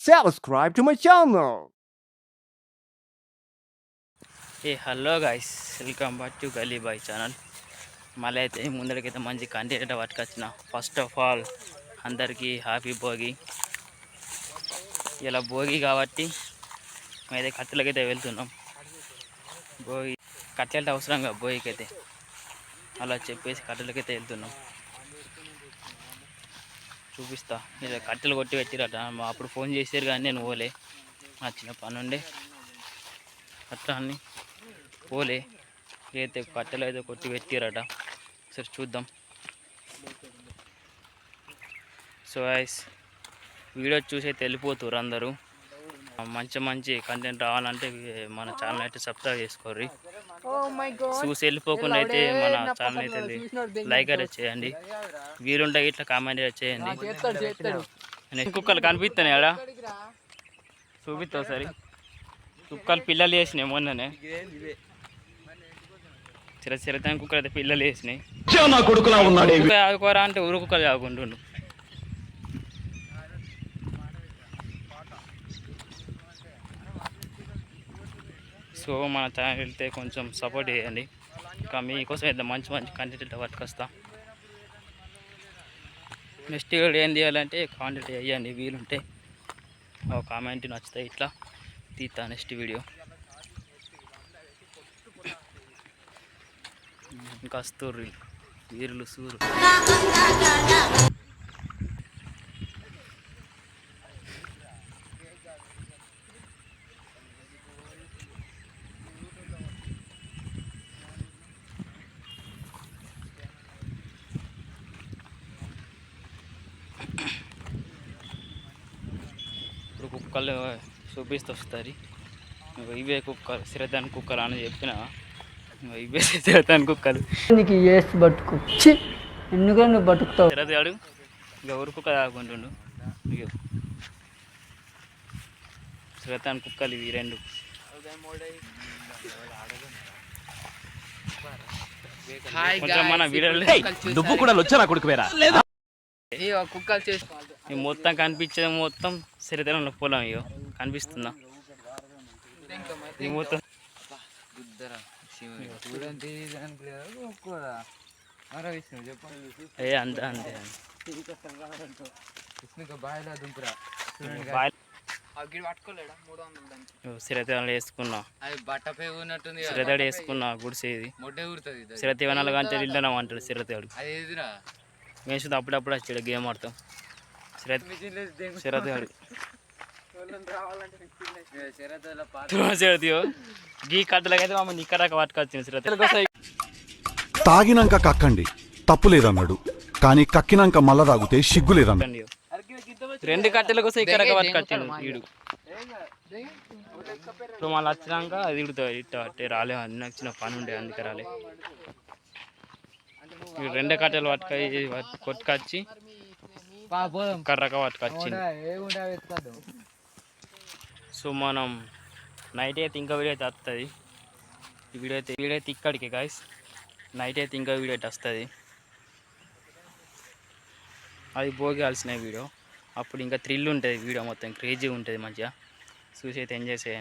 subscribe to my channel. A hello guys, welcome back to గల్లీ bye channel. మళ్ళీ అయితే ముందరికైతే మంచి కంటెంట్ పట్టుకొచ్చిన. ఫస్ట్ ఆఫ్ ఆల్ అందరికీ happy Bhogi. ఇలా భోగి కాబట్టి మేమైతే కట్టెలకైతే వెళ్తున్నాం. భోగి కట్టెలతో అవసరంగా భోగికి అయితే అలా చెప్పేసి కట్టెలకైతే వెళ్తున్నాం. చూపిస్తా. ఇలా కట్టెలు కొట్టి పెట్టిరట. అప్పుడు ఫోన్ చేసారు కానీ నేను పోలే, నా చిన్న పని ఉండే అట్లా అన్నీ పోలే. అయితే కట్టెలు అయితే కొట్టి పెట్టిరట. సరే చూద్దాం. సో గైస్, వీడియో చూసి అయితే వెళ్ళిపోతున్నారు అందరూ. మంచి మంచి కంటెంట్ రావాలంటే మన ఛానల్ అయితే సబ్స్క్రైబ్ చేసుకోర్రి. చూసి వెళ్ళిపోకుండా అయితే మన ఛానల్ అయితే లైక్ అయితే చేయండి. వీరుంటే ఇట్లా కామెంట్ అయితే చేయండి. కుక్కలు కనిపిస్తాయి ఆడ, చూపిస్తావు సరే. కుక్కలు పిల్లలు వేసినాయి మొన్ననే. చిరచిరతానికి కుక్కలు అయితే పిల్లలు వేసినాయి. ఆడుకోరా అంటే ఊరు కుక్కలు ఆడుకుంటుండు. సో మన ఛానల్ వెళ్తే కొంచెం సపోర్ట్ చేయండి. ఇంకా మీకోసం అయితే మంచి మంచి కంటెంట్ పట్టుకొస్తా. నెక్స్ట్ వీడియో ఏం చేయాలంటే కాంటెంట్ చేయండి. వీలుంటే ఒక కామెంట్ నచ్చితే ఇట్లా తీస్తా నెక్స్ట్ వీడియో. ఇంకా వస్తుర్రు వీరులు సూరు. ఇప్పుడు కుక్కలు చూపిస్తూ వస్తుంది. ఇవే కుక్కలు, శ్రద్ధాని కుక్కలు అని చెప్పిన. ఇవే శ్రద్ధాని కుక్కలు. నీకు వేసి బతుకు ఎందుకంటే నువ్వు బతుకుతావు. శ్రద్ధాడు ఇంకా ఊరు కుక్క తాగుకుంటుండు. శ్రద్ధాని కుక్కలు ఇవి రెండు. కొంచెం మన వీడియోలు నువ్వు కూడా వచ్చా కొడుకు వేరా మొత్తం కనిపించేది మొత్తం శ్రద్ధలో పొలం. ఇగో కనిపిస్తుందా మొత్తం? ఏ అంతే అంతే శ్రద్ధలు వేసుకున్నా, శ్రద్ధడు వేసుకున్నా గుడిసేది. శ్రద్ధ వనాలు కానీ తెలియడం అంటాడు శ్రద్ధడు. మేము అప్పుడప్పుడు వచ్చాడు గేమ్ ఆడతాం. శ్రద్ధడు గీ కట్టలకైతే మమ్మల్ని ఇక్కడ పట్టుకొచ్చింది శ్రద్ధ. తాగినాక కక్కండి తప్పు లేదన్నాడు, కానీ కక్కినాక మళ్ళా తాగితే సిగ్గు లేదన్నాడు. రెండు కట్టెల కోసం ఇక్కడ పట్టుకొచ్చాడు వీడు. ఇప్పుడు మళ్ళీ వచ్చినాక అది ఇడుతుంది ఇట్ట అంటే రాలే. అన్ని వచ్చిన పని ఉండే అందుకే రాలే. రెండు కట్టెలు కొట్టుకొచ్చి కర్రక పట్టుకొచ్చింది. సో మనం నైట్ అయితే ఇంకా వీడియో అయితే వస్తుంది. ఈ వీడియో అయితే ఇక్కడికి గాయస్. నైట్ అయితే ఇంకా వీడియో అయితే వస్తుంది. అది భోగాల్సిన వీడియో. అప్పుడు ఇంకా థ్రిల్ ఉంటుంది వీడియో, మొత్తం క్రేజీ ఉంటుంది. మంచిగా చూసి అయితే ఎంజాయ్ చేయండి.